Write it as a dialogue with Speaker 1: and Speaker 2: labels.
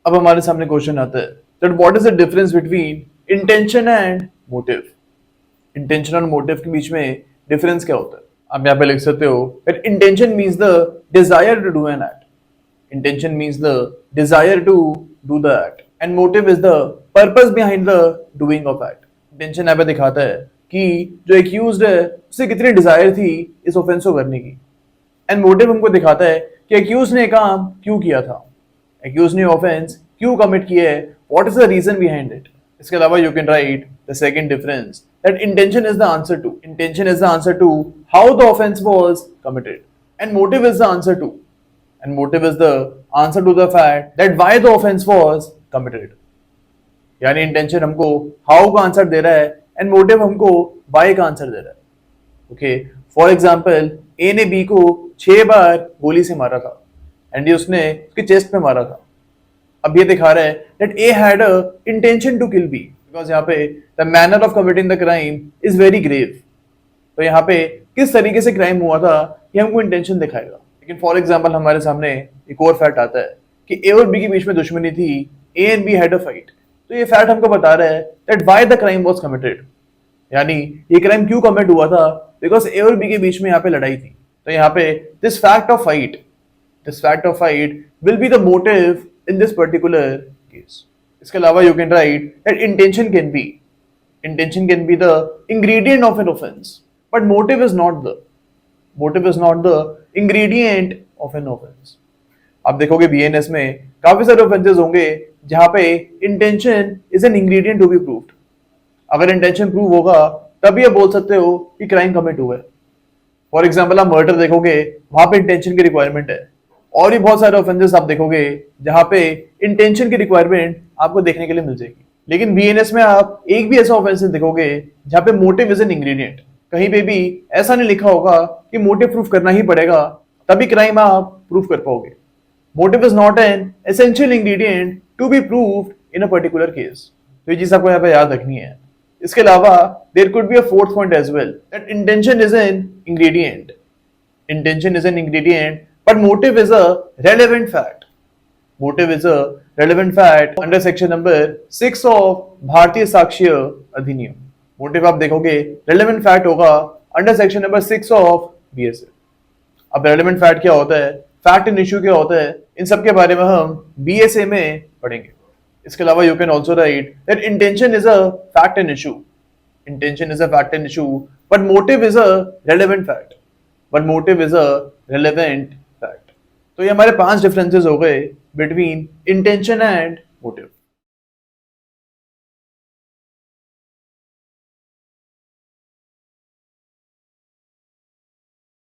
Speaker 1: अब हमारे सामने क्वेश्चन आता है that what is the difference between intention and motive. Intention और मोटिव के बीच में डिफरेंस क्या होता है? आप यहाँ पे लिख सकते हो that intention means the desire to do an act. Intention means the desire to do the act and motive is the purpose behind the doing of act. Intention यहाँ पे दिखाता है कि जो एक्यूज्ड है उसे कितनी डिजायर थी इस ऑफेंस को करने की, एंड मोटिव हमको दिखाता है कि एक्यूज ने काम क्यों किया था, एक्यूज ने ऑफेंस क्यों कमिट किया है, what is the reason behind it. इसके अलावा you can write the second difference that intention is the answer to how the offence was committed and motive is the answer to the fact that why the offence was committed. यानी intention हमको how का answer दे रहा है and motive हमको why का answer दे रहा है। ओके, फॉर एग्जांपल ए ने बी को 6 बार गोली से मारा था एंड उसने उसके चेस्ट पे मारा था। अब ये दिखा रहा है that A had a intention to kill B because यहाँ पे the manner of committing the crime is very grave. तो यहाँ पे किस तरीके से क्राइम हुआ था ये हमको इंटेंशन दिखाएगा। लेकिन फॉर एग्जाम्पल हमारे सामने एक और फैक्ट आता है कि ए और बी के बीच में दुश्मनी थी, A and be had a fight. तो ये फैक्ट हमको बता रहा है that why the crime was committed, यानी ये क्राइम क्यों कमिट हुआ था, बिकॉज ए और बी के बीच में यहाँ पे लड़ाई थी। तो यहाँ पे this fact of fight will be the motive in this particular case. इसके अलावा you can right that intention can be the ingredient of an offence but motive is not the ingredient of an offence. आप देखोगे BNS में काफी सारे offences होंगे जहां पे intention is an ingredient to be proved. अगर इंटेंशन प्रूव होगा तभी आप बोल सकते हो कि क्राइम कमिट हुआ है। फॉर एग्जाम्पल आप मर्डर देखोगे, वहां पे इंटेंशन की रिक्वायरमेंट है, और भी बहुत सारे ऑफेंसेस आप देखोगे जहां पे इंटेंशन की रिक्वायरमेंट आपको देखने के लिए मिल जाएगी। लेकिन बीएनएस में आप एक भी ऐसा ऑफेंस देखोगे जहां पे मोटिव इज एन इंग्रेडिएंट। कहीं पे भी ऐसा नहीं लिखा होगा कि मोटिव प्रूफ करना ही पड़ेगा तभी क्राइम आप प्रूफ कर पाओगे। Motive is not an essential ingredient to be proved in a particular case. तो ये चीज आपको यहाँ पे याद रखनी है। इसके अलावा there could be a fourth point as well that intention is an ingredient but motive is a relevant fact under section number 6 of भारतीय साक्ष्य अधिनियम। मोटिव आप देखोगे relevant fact होगा under section number 6 of BSA। अब relevant fact क्या होता है, fact and issue क्या होता है, इन सब के बारे में हम BSA में पढ़ेंगे। इसके अलावा you can also write that intention is a fact and issue but motive is a relevant fact तो ये हमारे 5 डिफरेंसेस हो गए बिटवीन इंटेंशन एंड मोटिव।